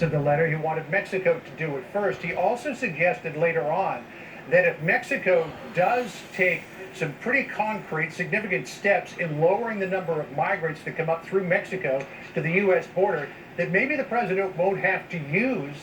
of the letter. He wanted Mexico to do it first. He also suggested later on that if Mexico does take some pretty concrete, significant steps in lowering the number of migrants that come up through Mexico to the U.S. border, that maybe the president won't have to use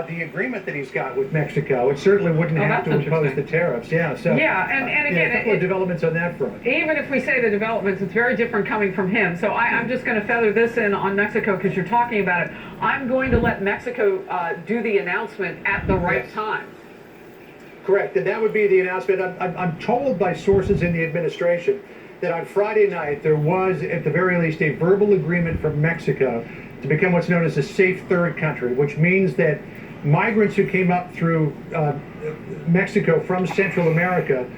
the agreement that he's got with Mexico. It certainly wouldn't have to impose the tariffs. Yeah, so and again, a couple of developments on that front. Even if we say the developments, it's very different coming from him. So I'm just going to feather this in on Mexico because you're talking about it. I'm going to let Mexico do the announcement at the right time. Correct, and that would be the announcement. I'm told by sources in the administration that on Friday night there was, at the very least, a verbal agreement from Mexico to become what's known as a safe third country, which means that migrants who came up through Mexico from Central America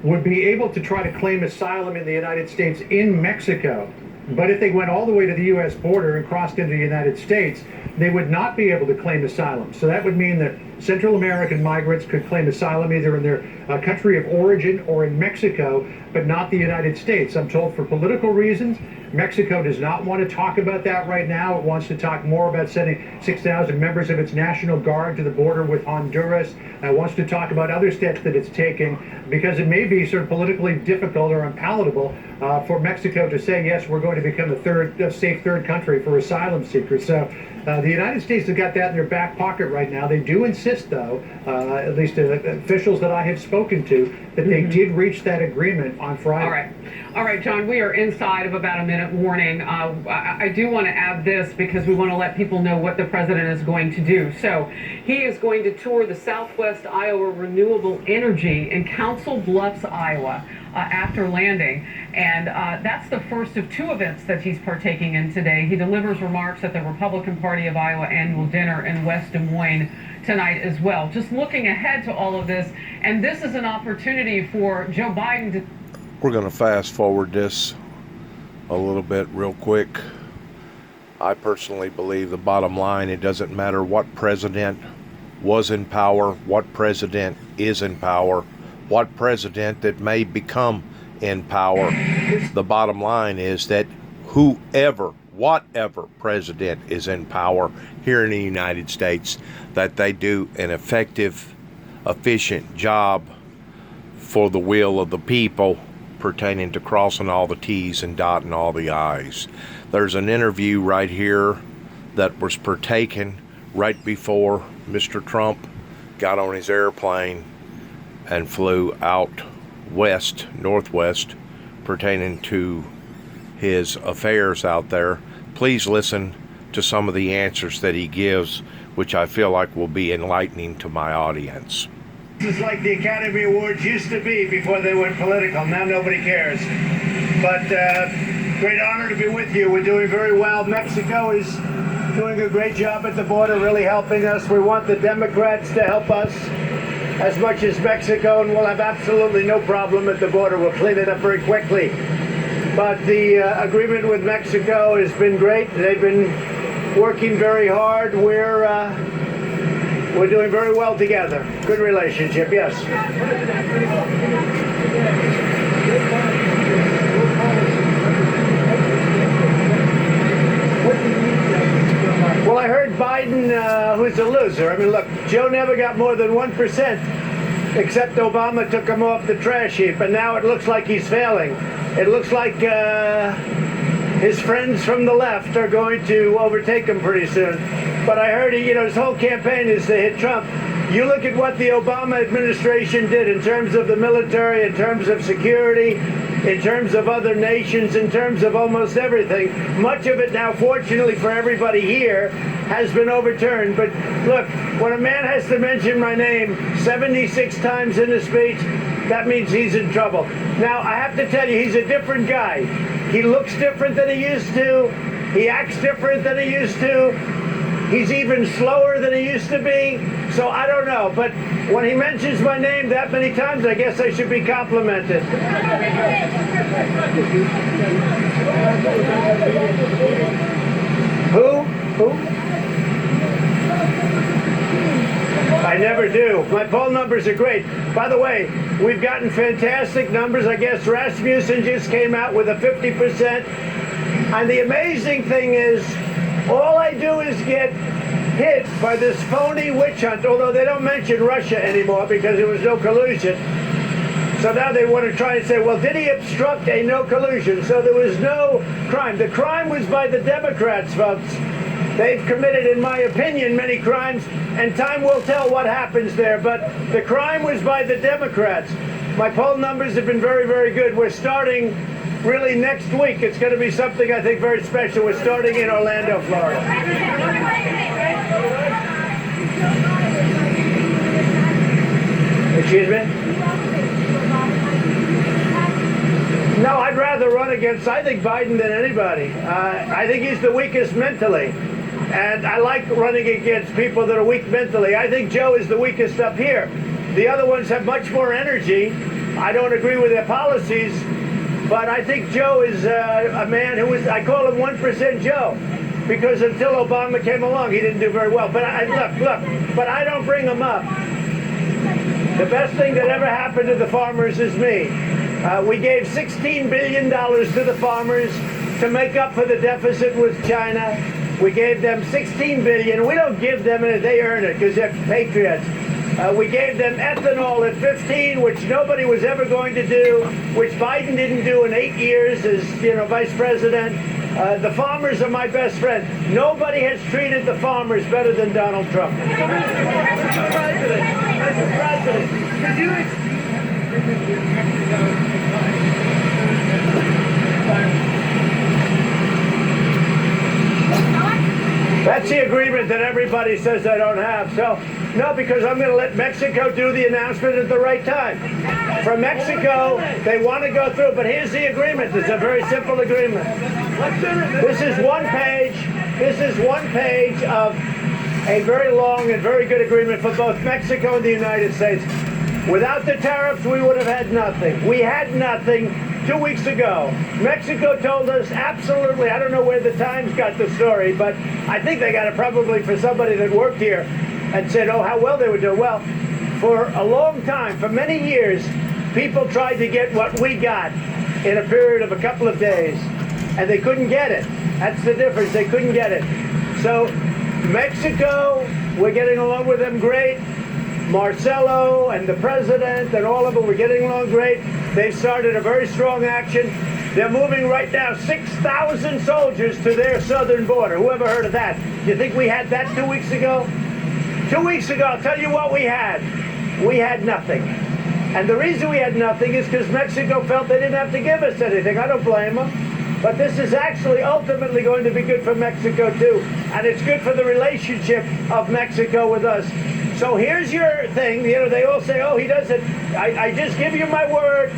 would be able to try to claim asylum in the United States in Mexico. But if they went all the way to the U.S. border and crossed into the United States, they would not be able to claim asylum. So that would mean that Central American migrants could claim asylum either in their country of origin or in Mexico, but not the United States. I'm told for political reasons, Mexico does not want to talk about that right now. It wants to talk more about sending 6,000 members of its National Guard to the border with Honduras. It wants to talk about other steps that it's taking because it may be sort of politically difficult or unpalatable for Mexico to say, yes, we're going to become a safe third country for asylum seekers. So the United States has got that in their back pocket right now. They do insist, though, at least officials that I have spoken to, that they did reach that agreement on Friday. All right, John, we are inside of about a minute warning. I do want to add this because we want to let people know what the president is going to do. So he is going to tour the Southwest Iowa Renewable Energy in Council Bluffs, Iowa, after landing. And that's the first of two events that he's partaking in today. He delivers remarks at the Republican Party of Iowa annual dinner in West Des Moines tonight as well. Just looking ahead to all of this, and this is an opportunity for Joe Biden to... We're going to fast forward this a little bit real quick. I personally believe the bottom line, it doesn't matter what president was in power, what president is in power, what president that may become in power. The bottom line is that whatever president is in power here in the United States, that they do an effective, efficient job for the will of the people pertaining to crossing all the T's and dotting all the I's. There's an interview right here that was partaken right before Mr. Trump got on his airplane and flew out northwest, pertaining to his affairs out there. Please listen to some of the answers that he gives, which I feel like will be enlightening to my audience. This is like the Academy Awards used to be before they went political. Now nobody cares. But great honor to be with you. We're doing very well. Mexico is doing a great job at the border, really helping us. We want the Democrats to help us as much as Mexico, and we'll have absolutely no problem at the border. We'll clean it up very quickly. But the agreement with Mexico has been great. They've been working very hard. We're doing very well together. Good relationship, yes. Well, I heard Biden, who's a loser. I mean, look, Joe never got more than 1%, except Obama took him off the trash heap, and now it looks like he's failing. It looks like his friends from the left are going to overtake him pretty soon. But I heard, his whole campaign is to hit Trump. You look at what the Obama administration did in terms of the military, in terms of security, in terms of other nations, in terms of almost everything. Much of it now, fortunately for everybody here, has been overturned. But look, when a man has to mention my name 76 times in a speech, that means he's in trouble. Now, I have to tell you, he's a different guy. He looks different than he used to. He acts different than he used to. He's even slower than he used to be. So I don't know. But when he mentions my name that many times, I guess I should be complimented. Who? I never do. My poll numbers are great. By the way, we've gotten fantastic numbers. I guess Rasmussen just came out with a 50%. And the amazing thing is, all I do is get hit by this phony witch hunt, although they don't mention Russia anymore because there was no collusion. So now they want to try and say, well, did he obstruct a no collusion? So there was no crime. The crime was by the Democrats, folks. They've committed, in my opinion, many crimes, and time will tell what happens there. But the crime was by the Democrats. My poll numbers have been very, very good. We're starting really next week. It's going to be something, I think, very special. We're starting in Orlando, Florida. Excuse me? No, I'd rather run against, I think, Biden than anybody. I think he's the weakest mentally. And I like running against people that are weak mentally. I think Joe is the weakest up here. The other ones have much more energy. I don't agree with their policies, but I think Joe is a man who is, I call him 1% Joe, because until Obama came along, he didn't do very well. But look, but I don't bring him up. The best thing that ever happened to the farmers is me. We gave $16 billion to the farmers to make up for the deficit with China. We gave them $16 billion. We don't give them it, they earn it because they're patriots. We gave them ethanol at 15, which nobody was ever going to do, which Biden didn't do in 8 years as vice president. The farmers are my best friend. Nobody has treated the farmers better than Donald Trump. Mr. President, could you That's the agreement that everybody says I don't have. So, no, because I'm going to let Mexico do the announcement at the right time. From Mexico, they want to go through, but here's the agreement. It's a very simple agreement. This is one page. This is one page of a very long and very good agreement for both Mexico and the United States. Without the tariffs, we would have had nothing. We had nothing 2 weeks ago. Mexico told us absolutely, I don't know where the Times got the story, but I think they got it probably for somebody that worked here and said, oh, how well they would do. Well, for a long time, for many years, people tried to get what we got in a period of a couple of days, and they couldn't get it. That's the difference. They couldn't get it. So Mexico, we're getting along with them great. Marcelo and the president and all of them were getting along great. They've started a very strong action. They're moving right now 6,000 soldiers to their southern border. Whoever heard of that? You think we had that 2 weeks ago? 2 weeks ago, I'll tell you what we had. We had nothing. And the reason we had nothing is because Mexico felt they didn't have to give us anything. I don't blame them. But this is actually ultimately going to be good for Mexico, too. And it's good for the relationship of Mexico with us. So here's your thing. They all say, oh, he does it. I just give you my word.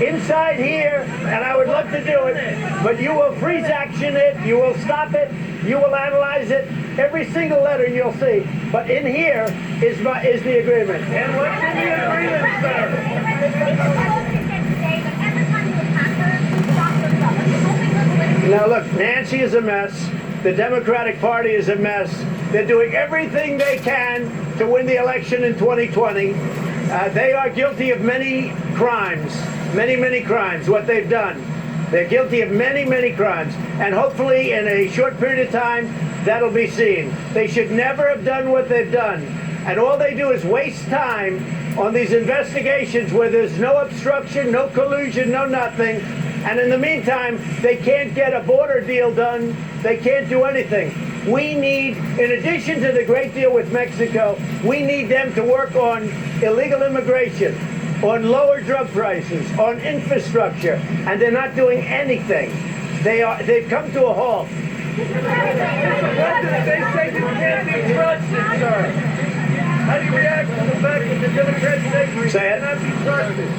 Inside here, and I would love to do it, but you will freeze action it, you will stop it, you will analyze it, every single letter you'll see. But in here is the agreement. And what's in the agreement, sir? Now look, Nancy is a mess. The Democratic Party is a mess. They're doing everything they can to win the election in 2020. They are guilty of many crimes, many crimes, what they've done. They're guilty of many crimes. And hopefully in a short period of time, that'll be seen. They should never have done what they've done. And all they do is waste time on these investigations where there's no obstruction, no collusion, no nothing. And in the meantime, they can't get a border deal done. They can't do anything. We need, in addition to the great deal with Mexico, we need them to work on illegal immigration, on lower drug prices, on infrastructure, and they're not doing anything. They've come to a halt. They say you can't be trusted, sir. How do you react to the fact that the Democrats say you cannot be trusted?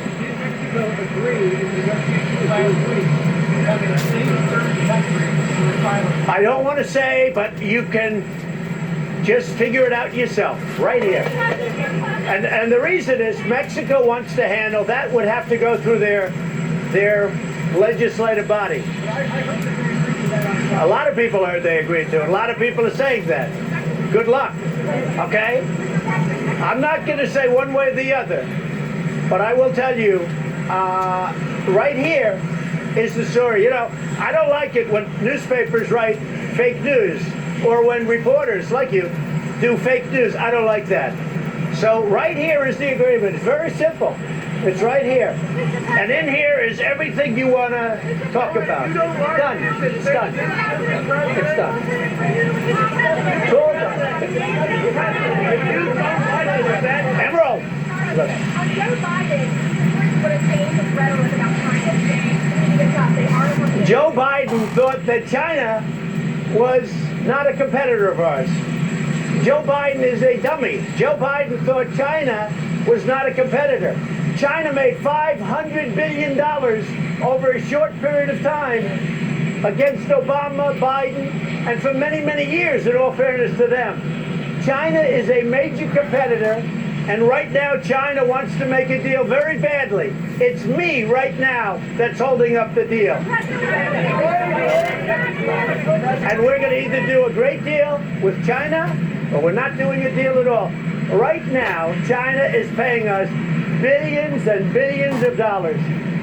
I don't want to say, but you can just figure it out yourself, right here. And the reason is Mexico wants to handle, that would have to go through their legislative body. A lot of people heard they agreed to it. A lot of people are saying that. Good luck, okay? I'm not going to say one way or the other, but I will tell you, right here is the story. I don't like it when newspapers write fake news. or when reporters like you do fake news. I don't like that. So right here is the agreement. It's very simple. It's right here. And in here is everything you want to talk about. Done. It's done. It's done. It's all done. Emerald. Look. Joe Biden would have changed his rhetoric about China. Joe Biden thought that China was not a competitor of ours. Joe Biden is a dummy. Joe Biden thought China was not a competitor. China made $500 billion over a short period of time against Obama, Biden, and for many, many years, in all fairness to them. China is a major competitor, and right now China wants to make a deal very badly. It's me right now that's holding up the deal. And we're going to either do a great deal with China, or we're not doing a deal at all. Right now, China is paying us billions and billions of dollars.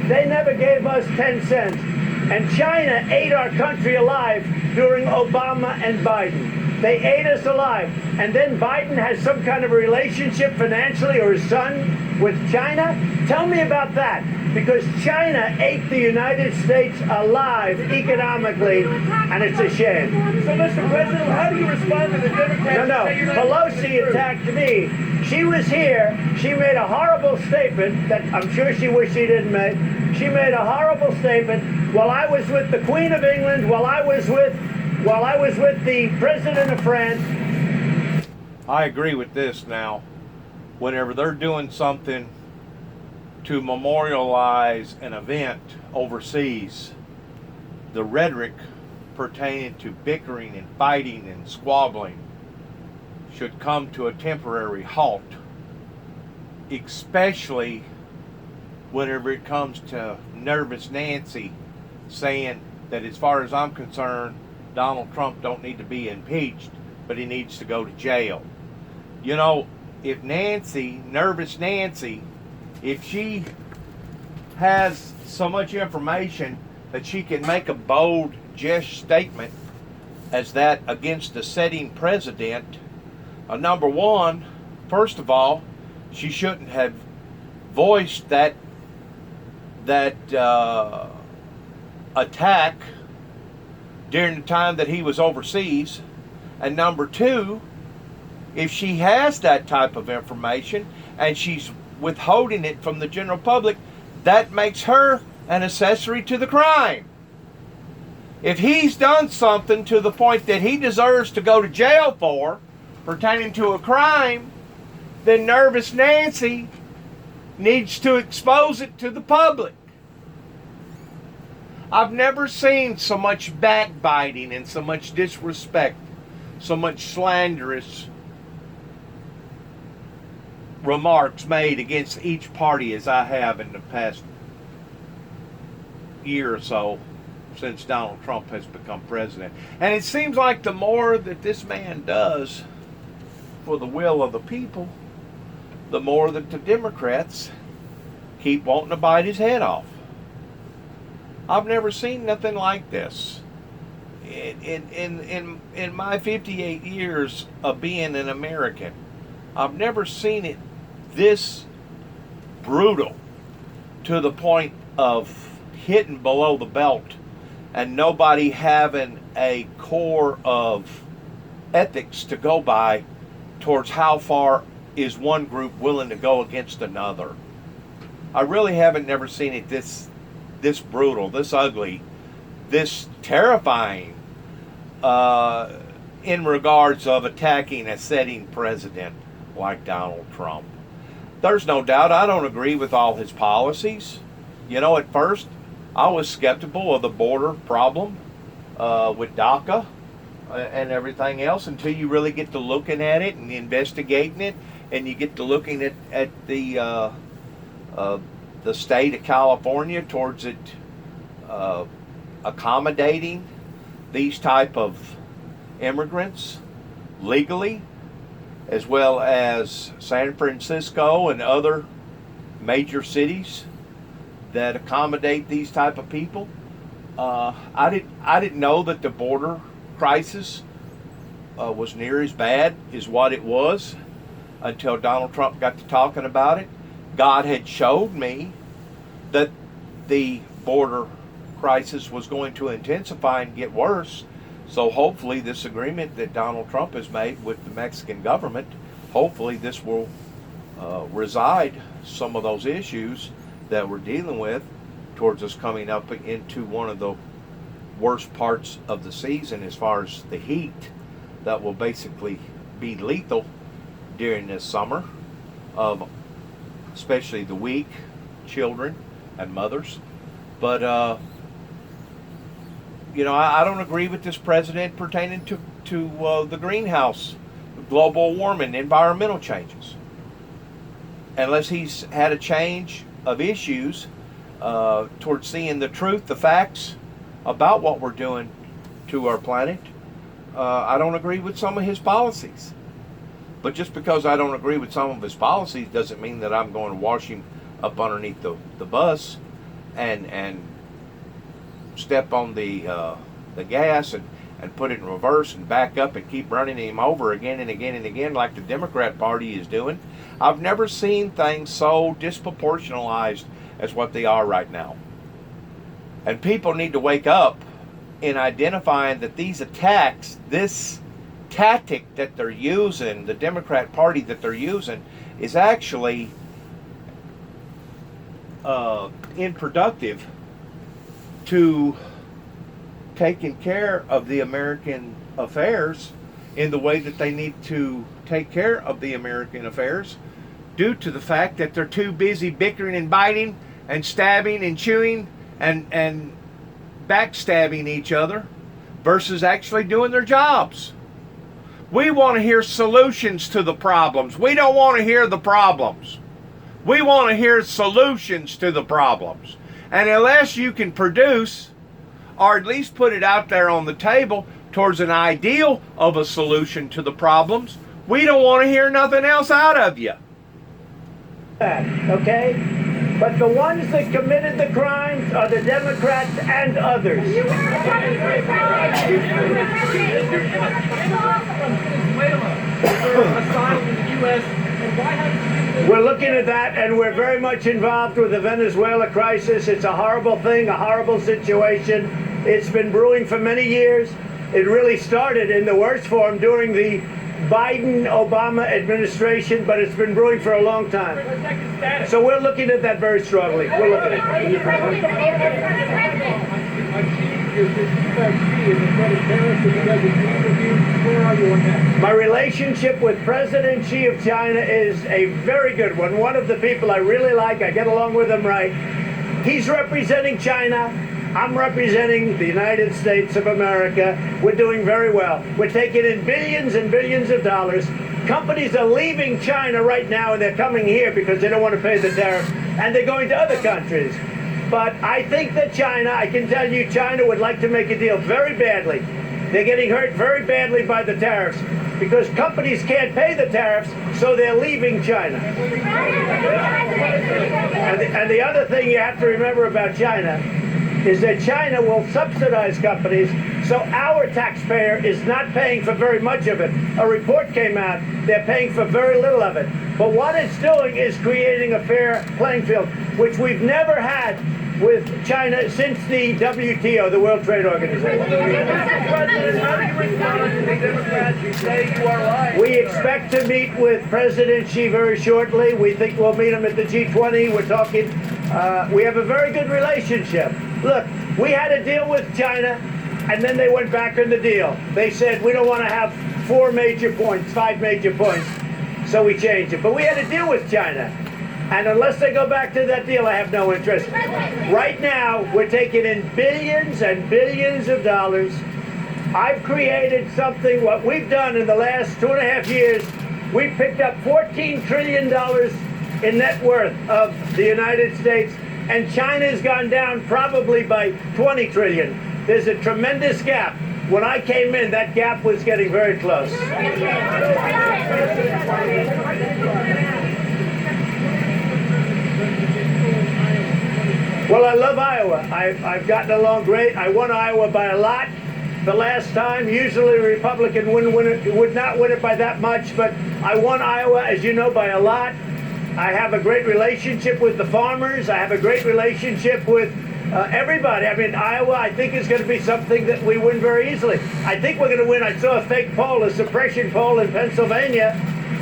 They never gave us 10 cents. And China ate our country alive during Obama and Biden. They ate us alive. And then Biden has some kind of a relationship financially, or his son, with China? Tell me about that. Because China ate the United States alive economically, and it's a shame. So, Mr. President, how do you respond to the Democrats? No. Pelosi attacked me. She was here. She made a horrible statement that I'm sure she wished she didn't make. She made a horrible statement while I was with the Queen of England, while I was with the President of France. I agree with this now. Whenever they're doing something to memorialize an event overseas, the rhetoric pertaining to bickering and fighting and squabbling should come to a temporary halt, especially whenever it comes to Nervous Nancy saying that, as far as I'm concerned, Donald Trump don't need to be impeached, but he needs to go to jail. You know, if Nervous Nancy, if she has so much information that she can make a bold, just statement as that against the sitting president, number one, first of all, she shouldn't have voiced that attack during the time that he was overseas. And number two, if she has that type of information and she's withholding it from the general public, that makes her an accessory to the crime. If he's done something to the point that he deserves to go to jail for, pertaining to a crime, then Nervous Nancy needs to expose it to the public. I've never seen so much backbiting and so much disrespect, so much slanderous remarks made against each party as I have in the past year or so since Donald Trump has become president. And it seems like the more that this man does for the will of the people, the more that the Democrats keep wanting to bite his head off. I've never seen nothing like this. In my 58 years of being an American, I've never seen it this brutal to the point of hitting below the belt and nobody having a core of ethics to go by towards how far is one group willing to go against another. I really haven't never seen it this brutal, this ugly, this terrifying in regards of attacking a sitting president like Donald Trump. There's no doubt I don't agree with all his policies. You know, at first I was skeptical of the border problem with DACA and everything else until you really get to looking at it and investigating it, and you get to looking at the state of California towards it accommodating these type of immigrants legally, as well as San Francisco and other major cities that accommodate these type of people. I didn't know that the border crisis was near as bad as what it was until Donald Trump got to talking about it. God had showed me that the border crisis was going to intensify and get worse. So hopefully this agreement that Donald Trump has made with the Mexican government, hopefully this will reside some of those issues that we're dealing with towards us coming up into one of the worst parts of the season as far as the heat that will basically be lethal during this summer of especially the weak, children and mothers. But I don't agree with this president pertaining to the greenhouse, global warming, environmental changes. Unless he's had a change of issues towards seeing the truth, the facts about what we're doing to our planet, I don't agree with some of his policies. But just because I don't agree with some of his policies doesn't mean that I'm going to wash him up underneath the bus and step on the gas and put it in reverse and back up and keep running him over again and again and again like the Democrat Party is doing. I've never seen things so disproportionalized as what they are right now. And people need to wake up in identifying that these attacks, this tactic that they're using, the Democrat Party that they're using, is actually unproductive to taking care of the American affairs in the way that they need to take care of the American affairs, due to the fact that they're too busy bickering and biting and stabbing and chewing and backstabbing each other versus actually doing their jobs. We want to hear solutions to the problems. We don't want to hear the problems. We want to hear solutions to the problems. And unless you can produce, or at least put it out there on the table towards an ideal of a solution to the problems, we don't want to hear nothing else out of you. Okay? But the ones that committed the crimes are the Democrats and others. We're looking at that, and we're very much involved with the Venezuela crisis. It's a horrible thing, a horrible situation. It's been brewing for many years. It really started in the worst form during the Biden-Obama administration, but it's been brewing for a long time. So we're looking at that very strongly. We're looking at it. My relationship with President Xi of China is a very good one. One of the people I really like. I get along with him right. He's representing China. I'm representing the United States of America. We're doing very well. We're taking in billions and billions of dollars. Companies are leaving China right now, and they're coming here because they don't want to pay the tariff, and they're going to other countries. But I think that China, I can tell you, China would like to make a deal very badly. They're getting hurt very badly by the tariffs because companies can't pay the tariffs, so they're leaving China. And the other thing you have to remember about China is that China will subsidize companies, so our taxpayer is not paying for very much of it. A report came out, they're paying for very little of it. But what it's doing is creating a fair playing field, which we've never had with China since the WTO, the World Trade Organization. We expect to meet with President Xi very shortly. We think we'll meet him at the G20. We're talking, we have a very good relationship. Look, we had a deal with China, and then they went back on the deal. They said, we don't want to have 5 major points, so we changed it. But we had a deal with China, and unless they go back to that deal, I have no interest. Right now, we're taking in billions and billions of dollars. I've created something, what we've done in the last 2.5 years, we've picked up $14 trillion in net worth of the United States, and China's gone down probably by 20 trillion. There's a tremendous gap. When I came in, that gap was getting very close. Well, I love Iowa. I've gotten along great. I won Iowa by a lot. the last time. Usually a Republican would not win it by that much, but I won Iowa, as you know, by a lot. I have a great relationship with the farmers. I have a great relationship with everybody. I mean, Iowa, I think, is going to be something that we win very easily. I think we're going to win. I saw a fake poll, a suppression poll in Pennsylvania.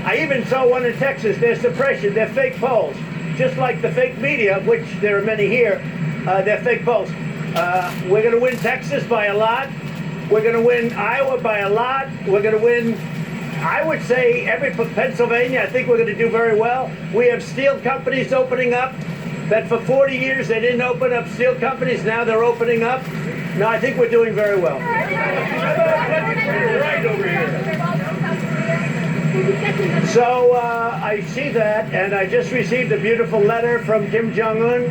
I even saw one in Texas. They're suppression. They're fake polls. Just like the fake media, of which there are many here, they're fake polls. We're going to win Texas by a lot. We're going to win Iowa by a lot. We're going to win, I would say, every Pennsylvania. I think we're going to do very well. We have steel companies opening up that for 40 years they didn't open up steel companies. Now they're opening up. No, I think we're doing very well. Right over here. So I see that, and I just received a beautiful letter from Kim Jong-un,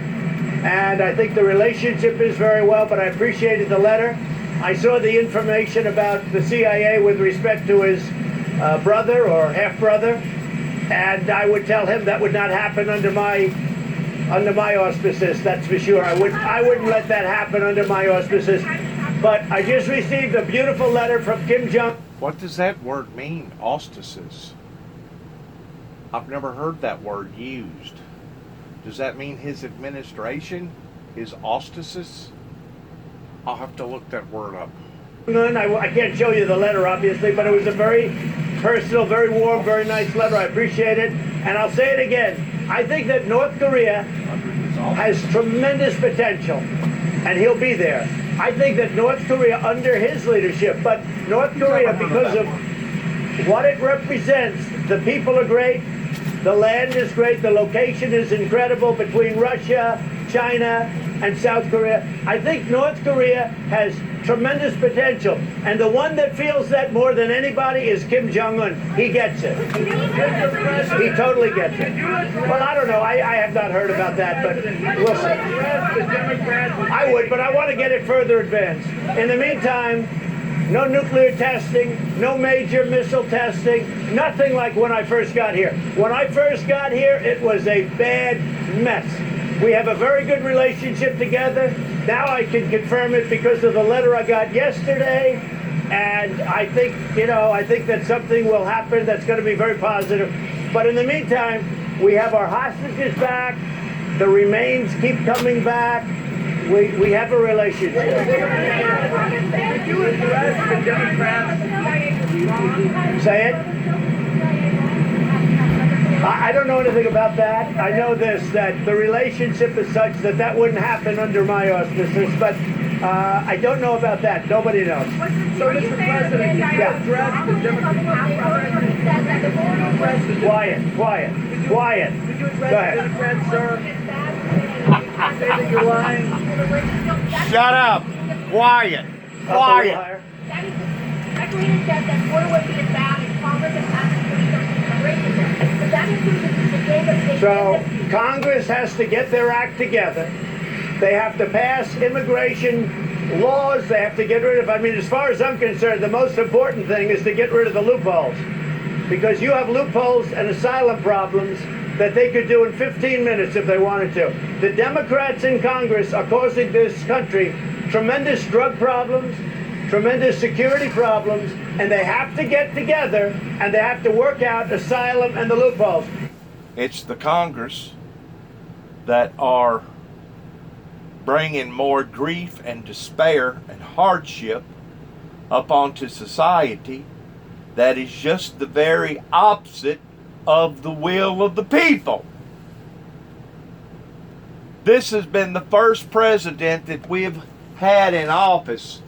and I think the relationship is very well, but I appreciated the letter. I saw the information about the CIA with respect to his brother or half-brother, and I would tell him that would not happen under my auspices, that's for sure. I wouldn't let that happen under my auspices. But I just received a beautiful letter from Kim Jong. What does that word mean, auspices? I've never heard that word used. Does that mean his administration? His auspices? I'll have to look that word up. I can't show you the letter, obviously, but it was a very personal, very warm, very nice letter. I appreciate it. And I'll say it again. I think that North Korea has tremendous potential, and he'll be there. I think that North Korea, under his leadership, but North Korea, because of what it represents, the people are great, the land is great, the location is incredible between Russia, China, and South Korea. I think North Korea has tremendous potential, and the one that feels that more than anybody is Kim Jong-un. He gets it. He totally gets it. Well, I don't know. I have not heard about that, but we'll see. I would, but I want to get it further advanced. In the meantime, no nuclear testing, no major missile testing, nothing like when I first got here. When I first got here, it was a bad mess. We have a very good relationship together. Now I can confirm it because of the letter I got yesterday. And I think, I think that something will happen that's going to be very positive. But in the meantime, we have our hostages back. The remains keep coming back. We have a relationship. Did you address the Democrats? Say it. I don't know anything about that. I know this, that the relationship is such that that wouldn't happen under my auspices, but I don't know about that. Nobody knows. So, Mr. President, did you address the Democrats? Quiet. Did you address Go ahead. the Democrats, sir? Say that you're lying. Shut up! Quiet! Quiet! That agreement said that war would be about in Congress and Constitution. But that includes the game of So Congress has to get their act together. They have to pass immigration laws. They have to get rid of, as far as I'm concerned, the most important thing is to get rid of the loopholes. Because you have loopholes and asylum problems that they could do in 15 minutes if they wanted to. The Democrats in Congress are causing this country tremendous drug problems, tremendous security problems, and they have to get together and they have to work out asylum and the loopholes. It's the Congress that are bringing more grief and despair and hardship up onto society that is just the very opposite of the will of the people. This has been the first president that we've had in office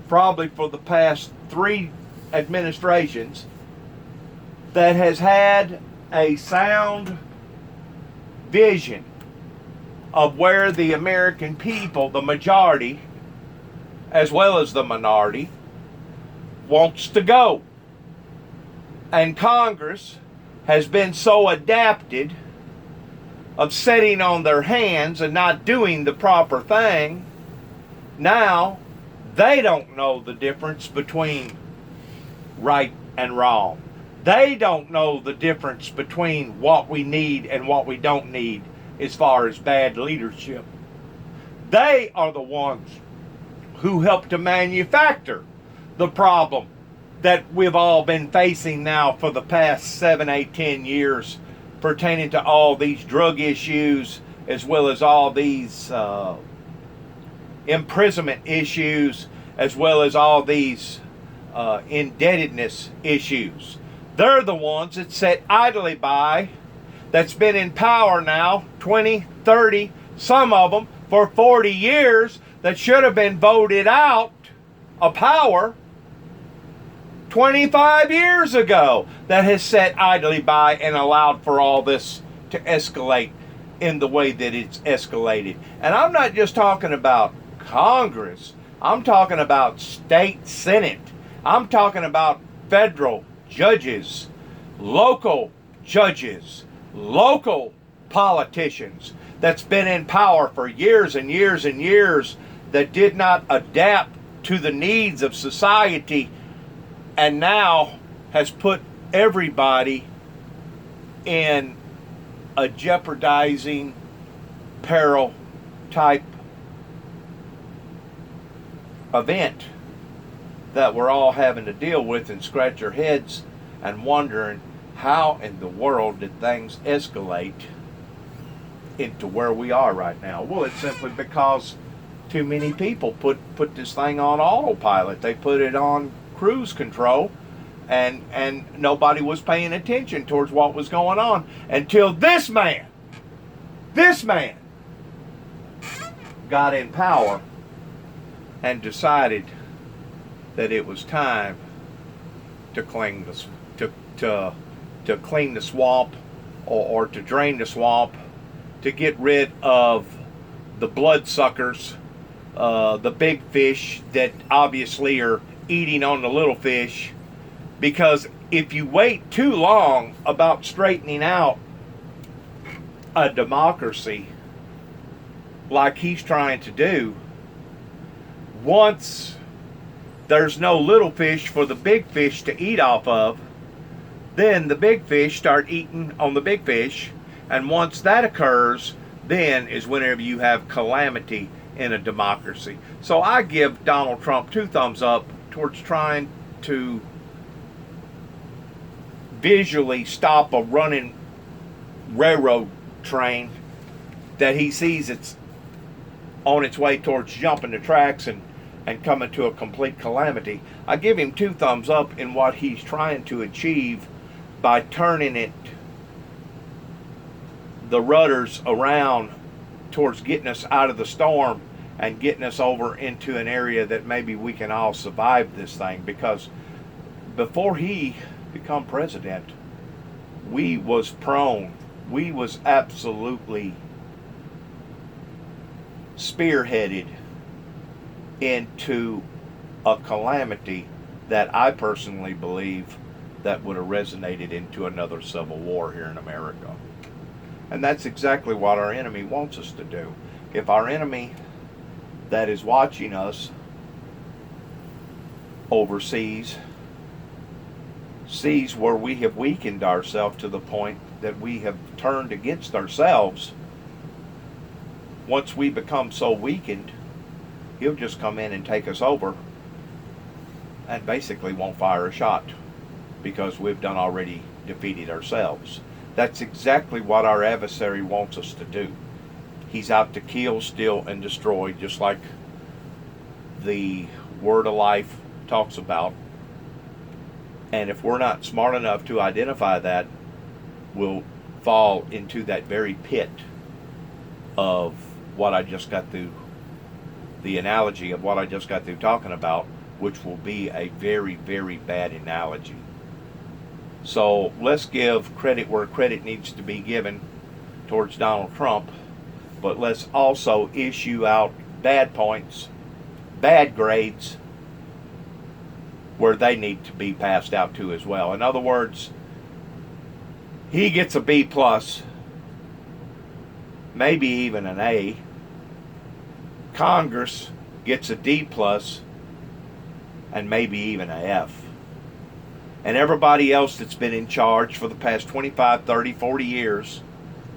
probably for the past 3 administrations that has had a sound vision of where the American people, the majority, as well as the minority, wants to go. And Congress has been so adapted of sitting on their hands and not doing the proper thing. Now, they don't know the difference between right and wrong. They don't know the difference between what we need and what we don't need as far as bad leadership. They are the ones who help to manufacture the problem that we've all been facing now for the past 7, 8, 10 years pertaining to all these drug issues, as well as all these imprisonment issues, as well as all these indebtedness issues. They're the ones that sit idly by, that's been in power now 20, 30, some of them for 40 years, that should have been voted out of power 25 years ago, that has sat idly by and allowed for all this to escalate in the way that it's escalated. And I'm not just talking about Congress. I'm talking about state senate. I'm talking about federal judges, local politicians that's been in power for years and years and years, that did not adapt to the needs of society, and now has put everybody in a jeopardizing peril type event that we're all having to deal with and scratch our heads and wondering how in the world did things escalate into where we are right now. Well, it's simply because too many people put this thing on autopilot. They put it on cruise control, and nobody was paying attention towards what was going on until this man got in power and decided that it was time to clean the swamp, or to drain the swamp, to get rid of the bloodsuckers, the big fish that obviously are eating on the little fish. Because if you wait too long about straightening out a democracy like he's trying to do, once there's no little fish for the big fish to eat off of, then the big fish start eating on the big fish, and once that occurs, then is whenever you have calamity in a democracy. So I give Donald Trump 2 thumbs up towards trying to visually stop a running railroad train that he sees it's on its way towards jumping the tracks and coming to a complete calamity. I give him 2 thumbs up in what he's trying to achieve by turning the rudders around towards getting us out of the storm and getting us over into an area that maybe we can all survive this thing. Because before he become president, we was absolutely spearheaded into a calamity that I personally believe that would have resonated into another civil war here in America. And that's exactly what our enemy wants us to do. If our enemy that is watching us overseas sees where we have weakened ourselves to the point that we have turned against ourselves, once we become so weakened, he'll just come in and take us over and basically won't fire a shot, because we've done already defeated ourselves. That's exactly what our adversary wants us to do. He's out to kill, steal, and destroy, just like the Word of Life talks about. And if we're not smart enough to identify that, we'll fall into that very pit of what I just got through, the analogy of what I just got through talking about, which will be a very, very bad analogy. So let's give credit where credit needs to be given towards Donald Trump, but let's also issue out bad points, bad grades, where they need to be passed out to as well. In other words, he gets a B plus, maybe even an A. Congress gets a D plus, and maybe even a F. And everybody else that's been in charge for the past 25, 30, 40 years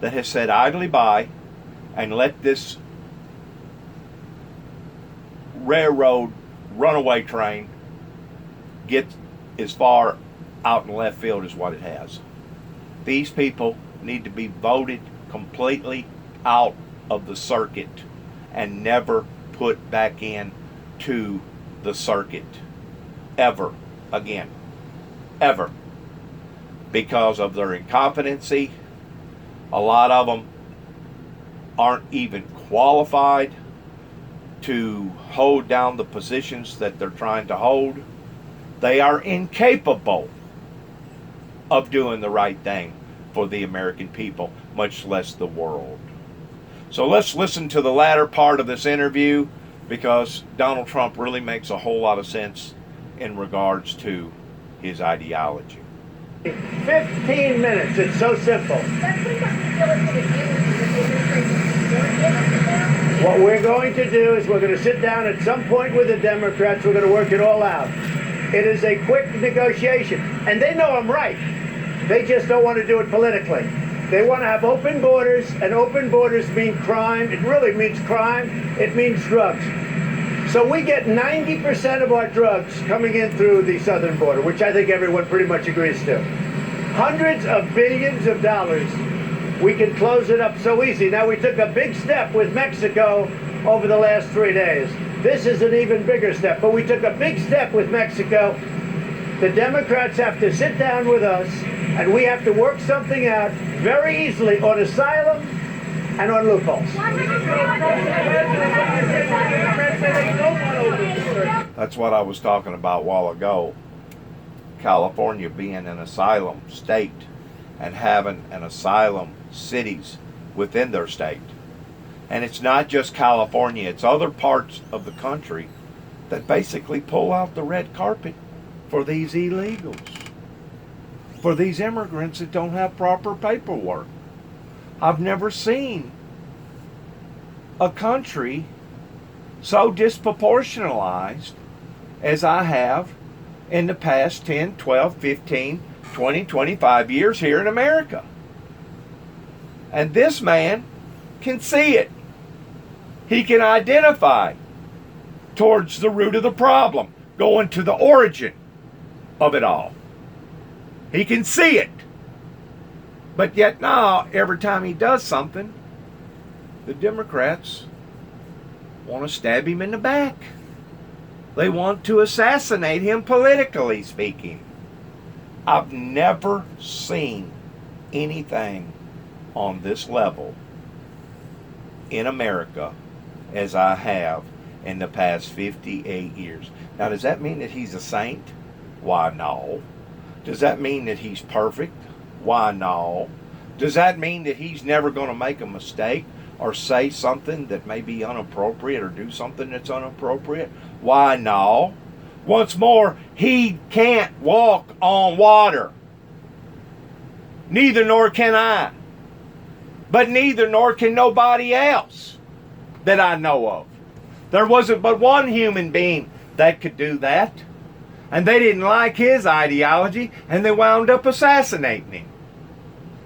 that has sat idly by and let this railroad runaway train get as far out in left field as what it has. These people need to be voted completely out of the circuit and never put back in to the circuit ever again. Ever. Because of their incompetency. A lot of them aren't even qualified to hold down the positions that they're trying to hold. They are incapable of doing the right thing for the American people, much less the world. So let's listen to the latter part of this interview, because Donald Trump really makes a whole lot of sense in regards to his ideology. 15 minutes, it's so simple. What we're going to do is we're going to sit down at some point with the Democrats, we're going to work it all out. It is a quick negotiation, and they know I'm right. They just don't want to do it politically. They want to have open borders, and open borders mean crime. It really means crime. It means drugs. So we get 90% of our drugs coming in through the southern border, which I think everyone pretty much agrees to. Hundreds of billions of dollars. We can close it up so easy. Now, we took a big step with Mexico over the last 3 days. This is an even bigger step, but we took a big step with Mexico. The Democrats have to sit down with us, and we have to work something out very easily on asylum and on loopholes. That's what I was talking about a while ago. California being an asylum state and having an asylum cities within their state. And it's not just California, it's other parts of the country that basically pull out the red carpet for these illegals, for these immigrants that don't have proper paperwork. I've never seen a country so disproportionalized as I have in the past 10, 12, 15, 20, 25 years here in America. And this man can see it. He can identify towards the root of the problem, going to the origin of it all. He can see it. But yet now, every time he does something, the Democrats want to stab him in the back. They want to assassinate him politically speaking. I've never seen anything on this level in America as I have in the past 58 years. Now, does that mean that he's a saint? Why, no. Does that mean that he's perfect? Why, no. Does that mean that he's never going to make a mistake or say something that may be inappropriate or do something that's inappropriate? Why, no. Once more, he can't walk on water. Neither nor can I. But neither nor can nobody else that I know of. There wasn't but one human being that could do that. And they didn't like his ideology, and they wound up assassinating him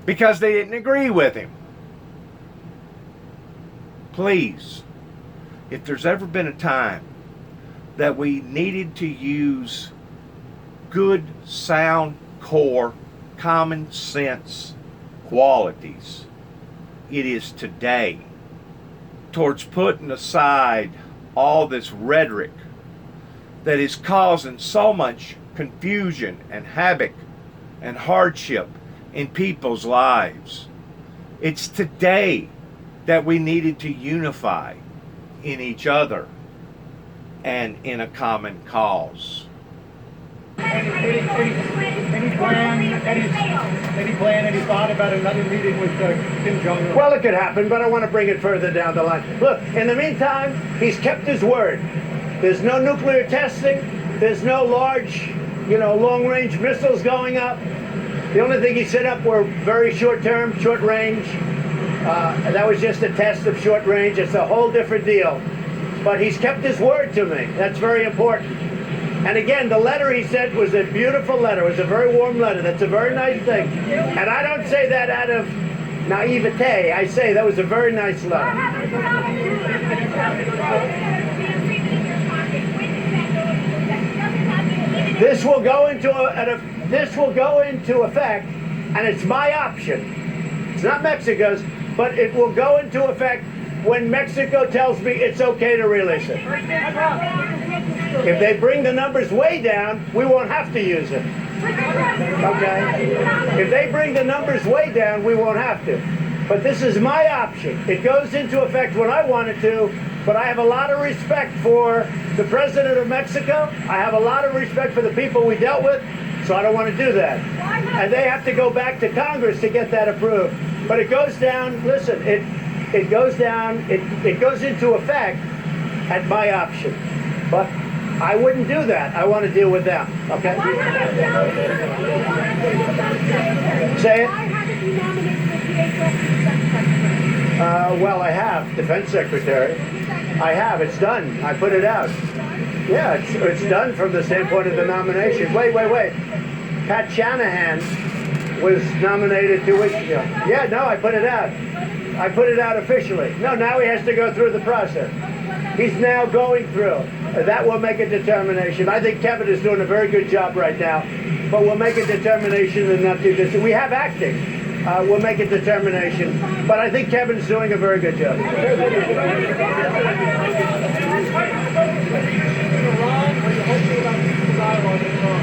because they didn't agree with him. Please, if there's ever been a time that we needed to use good, sound, core, common sense qualities, it is today, towards putting aside all this rhetoric that is causing so much confusion and havoc and hardship in people's lives. It's today that we needed to unify in each other and in a common cause. Any plan, any thought about another meeting with Kim Jong-un? Well, it could happen, but I want to bring it further down the line. Look, in the meantime, he's kept his word. There's no nuclear testing. There's no large, long-range missiles going up. The only thing he set up were very short-term, short-range. That was just a test of short-range. It's a whole different deal. But he's kept his word to me. That's very important. And again, the letter he sent was a beautiful letter. It was a very warm letter. That's a very nice thing. And I don't say that out of naivete. I say that was a very nice letter. This will go into effect, and it's my option. It's not Mexico's, but it will go into effect when Mexico tells me it's okay to release it. If they bring the numbers way down, we won't have to use it. Okay? If they bring the numbers way down, we won't have to. But this is my option. It goes into effect when I want it to, but I have a lot of respect for the president of Mexico. I have a lot of respect for the people we dealt with, so I don't want to do that. And they have to go back to Congress to get that approved. But it goes down, listen, it goes down, it goes into effect at my option. But I wouldn't do that. I want to deal with them, okay? Say it. Why haven't you nominated the DHS Defense Secretary? Well, I have, Defense Secretary. I have, it's done. I put it out. Yeah, it's done from the standpoint of the nomination. Wait. Pat Shanahan was nominated 2 weeks ago. Yeah, no, I put it out. I put it out officially. No, now he has to go through the process. He's now going through. That will make a determination. I think Kevin is doing a very good job right now, but we'll make a determination and not do this. We have acting. We'll make a determination, but I think Kevin's doing a very good job.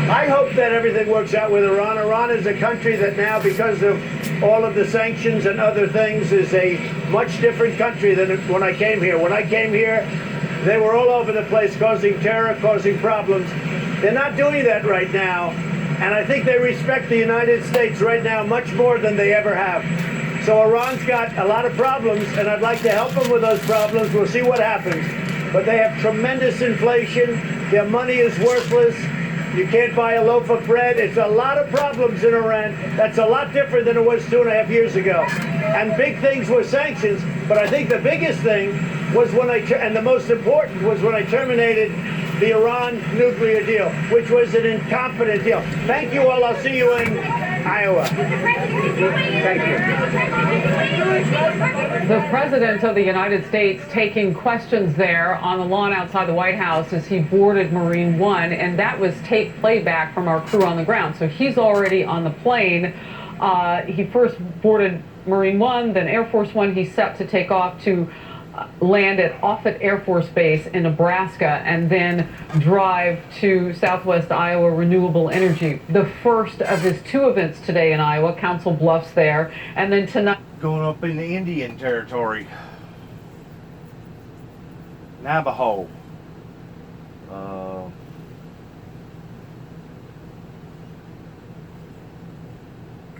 I hope that everything works out with Iran. Iran is a country that now, because of all of the sanctions and other things, is a much different country than when I came here. When I came here, they were all over the place causing terror, causing problems. They're not doing that right now, and I think they respect the United States right now much more than they ever have. So Iran's got a lot of problems, and I'd like to help them with those problems. We'll see what happens. But they have tremendous inflation. Their money is worthless. You can't buy a loaf of bread. It's a lot of problems in Iran. That's a lot different than it was 2.5 years ago. And big things were sanctions, but I think the biggest thing was and the most important was when I terminated the Iran nuclear deal, which was an incompetent deal. Thank you all. I'll see you in Iowa. Thank you. The President of the United States taking questions there on the lawn outside the White House as he boarded Marine One, and that was tape playback from our crew on the ground. So he's already on the plane. He first boarded Marine One, then Air Force One. He's set to take off to land at Offutt Air Force Base in Nebraska and then drive to Southwest Iowa Renewable Energy. The first of his 2 events today in Iowa, Council Bluffs there, and then tonight. Going up in the Indian Territory. Navajo.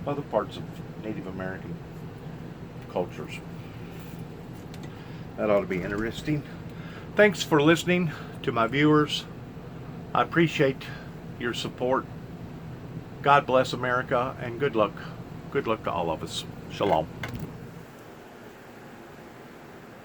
Other parts of Native American cultures. That ought to be interesting. Thanks for listening to my viewers. I appreciate your support. God bless America, and good luck. Good luck to all of us. Shalom.